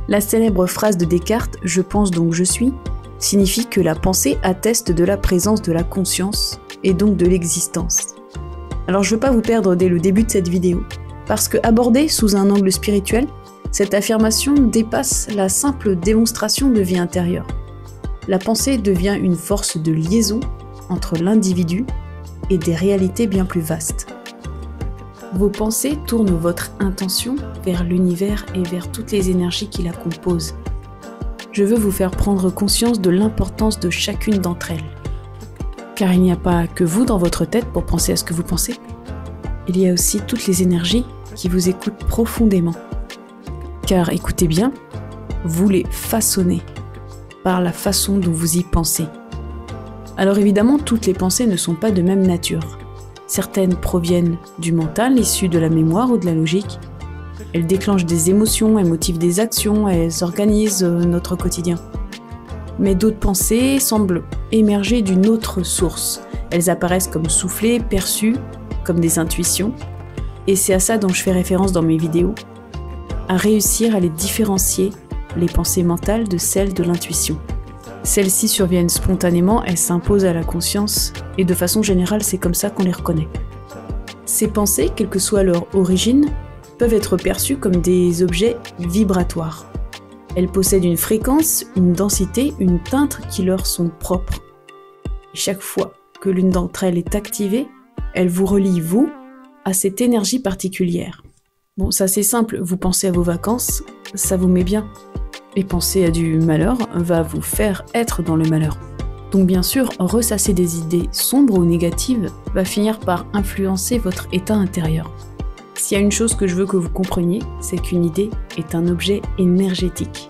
La célèbre phrase de Descartes « Je pense donc je suis » signifie que la pensée atteste de la présence de la conscience et donc de l'existence. Alors je ne veux pas vous perdre dès le début de cette vidéo, parce que abordée sous un angle spirituel, cette affirmation dépasse la simple démonstration de vie intérieure. La pensée devient une force de liaison entre l'individu et des réalités bien plus vastes. Vos pensées tournent votre intention vers l'univers et vers toutes les énergies qui la composent. Je veux vous faire prendre conscience de l'importance de chacune d'entre elles. Car il n'y a pas que vous dans votre tête pour penser à ce que vous pensez. Il y a aussi toutes les énergies qui vous écoutent profondément. Car écoutez bien, vous les façonnez par la façon dont vous y pensez. Alors évidemment, toutes les pensées ne sont pas de même nature. Certaines proviennent du mental, issues de la mémoire ou de la logique. Elles déclenchent des émotions, elles motivent des actions, elles organisent notre quotidien. Mais d'autres pensées semblent émerger d'une autre source. Elles apparaissent comme soufflées, perçues, comme des intuitions. Et c'est à ça dont je fais référence dans mes vidéos, à réussir à les différencier, les pensées mentales de celles de l'intuition. Celles-ci surviennent spontanément, elles s'imposent à la conscience, et de façon générale, c'est comme ça qu'on les reconnaît. Ces pensées, quelle que soit leur origine, peuvent être perçues comme des objets vibratoires. Elles possèdent une fréquence, une densité, une teinte qui leur sont propres. Et chaque fois que l'une d'entre elles est activée, elle vous relie, vous, à cette énergie particulière. Bon, ça c'est simple, vous pensez à vos vacances, ça vous met bien. Et penser à du malheur va vous faire être dans le malheur. Donc bien sûr, ressasser des idées sombres ou négatives va finir par influencer votre état intérieur. S'il y a une chose que je veux que vous compreniez, c'est qu'une idée est un objet énergétique.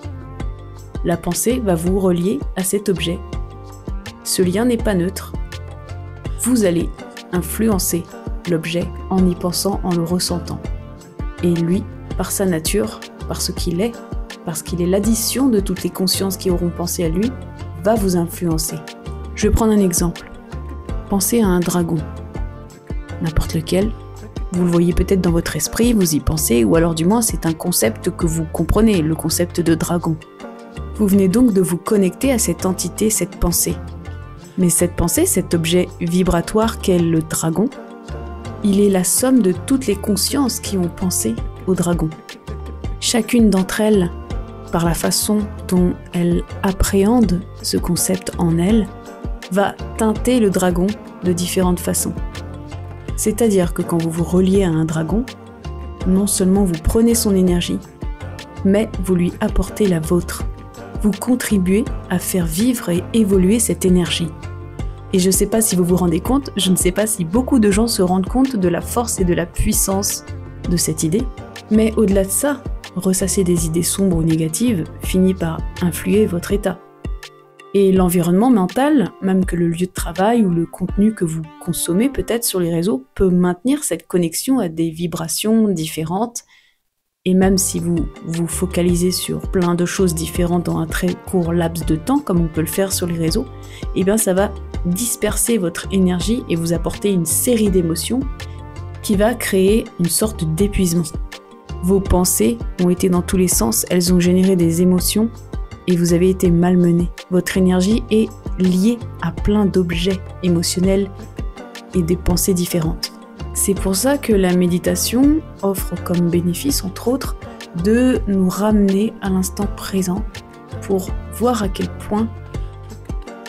La pensée va vous relier à cet objet. Ce lien n'est pas neutre. Vous allez influencer l'objet en y pensant, en le ressentant. Et lui, par sa nature, par ce qu'il est, parce qu'il est l'addition de toutes les consciences qui auront pensé à lui, va vous influencer. Je vais prendre un exemple. Pensez à un dragon. N'importe lequel. Vous le voyez peut-être dans votre esprit, vous y pensez, ou alors du moins c'est un concept que vous comprenez, le concept de dragon. Vous venez donc de vous connecter à cette entité, cette pensée. Mais cette pensée, cet objet vibratoire qu'est le dragon, il est la somme de toutes les consciences qui ont pensé au dragon. Chacune d'entre elles, par la façon dont elle appréhende ce concept en elle, va teinter le dragon de différentes façons. C'est-à-dire que quand vous vous reliez à un dragon, non seulement vous prenez son énergie, mais vous lui apportez la vôtre. Vous contribuez à faire vivre et évoluer cette énergie. Et je ne sais pas si vous vous rendez compte, je ne sais pas si beaucoup de gens se rendent compte de la force et de la puissance de cette idée, mais au-delà de ça, ressasser des idées sombres ou négatives finit par influer votre état. Et l'environnement mental, même que le lieu de travail ou le contenu que vous consommez peut-être sur les réseaux, peut maintenir cette connexion à des vibrations différentes. Et même si vous vous focalisez sur plein de choses différentes dans un très court laps de temps, comme on peut le faire sur les réseaux, eh bien ça va disperser votre énergie et vous apporter une série d'émotions qui va créer une sorte d'épuisement. Vos pensées ont été dans tous les sens, elles ont généré des émotions et vous avez été malmené. Votre énergie est liée à plein d'objets émotionnels et des pensées différentes. C'est pour ça que la méditation offre comme bénéfice, entre autres, de nous ramener à l'instant présent pour voir à quel point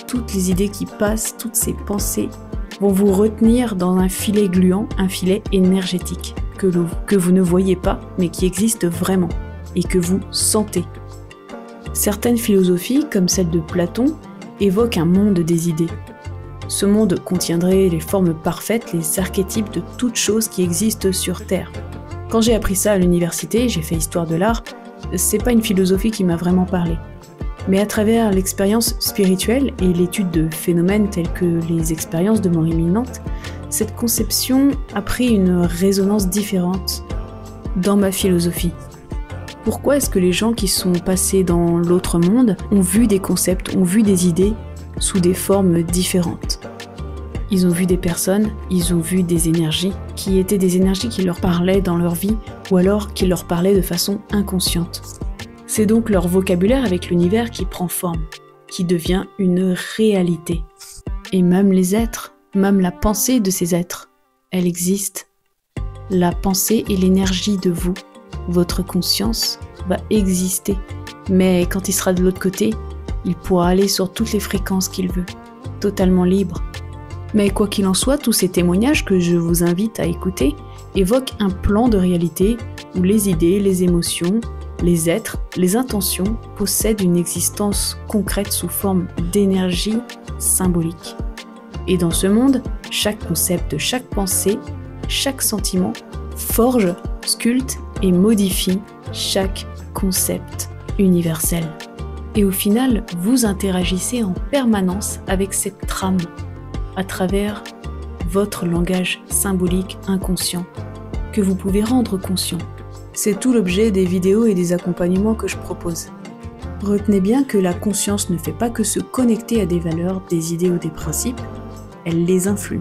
toutes les idées qui passent, toutes ces pensées vont vous retenir dans un filet gluant, un filet énergétique que vous ne voyez pas, mais qui existe vraiment et que vous sentez. Certaines philosophies, comme celle de Platon, évoquent un monde des idées. Ce monde contiendrait les formes parfaites, les archétypes de toutes choses qui existent sur Terre. Quand j'ai appris ça à l'université, j'ai fait histoire de l'art, c'est pas une philosophie qui m'a vraiment parlé. Mais à travers l'expérience spirituelle et l'étude de phénomènes tels que les expériences de mort imminente, cette conception a pris une résonance différente dans ma philosophie. Pourquoi est-ce que les gens qui sont passés dans l'autre monde ont vu des concepts, ont vu des idées sous des formes différentes? Ils ont vu des personnes, ils ont vu des énergies qui étaient des énergies qui leur parlaient dans leur vie ou alors qui leur parlaient de façon inconsciente. C'est donc leur vocabulaire avec l'univers qui prend forme, qui devient une réalité. Et même les êtres, même la pensée de ces êtres, elle existe. La pensée et l'énergie de vous, votre conscience, va exister. Mais quand il sera de l'autre côté, il pourra aller sur toutes les fréquences qu'il veut, totalement libre. Mais quoi qu'il en soit, tous ces témoignages que je vous invite à écouter évoquent un plan de réalité où les idées, les émotions, les êtres, les intentions possèdent une existence concrète sous forme d'énergie symbolique. Et dans ce monde, chaque concept, chaque pensée, chaque sentiment forge, sculpte et modifie chaque concept universel. Et au final, vous interagissez en permanence avec cette trame à travers votre langage symbolique inconscient que vous pouvez rendre conscient. C'est tout l'objet des vidéos et des accompagnements que je propose. Retenez bien que la conscience ne fait pas que se connecter à des valeurs, des idées ou des principes, elle les influe.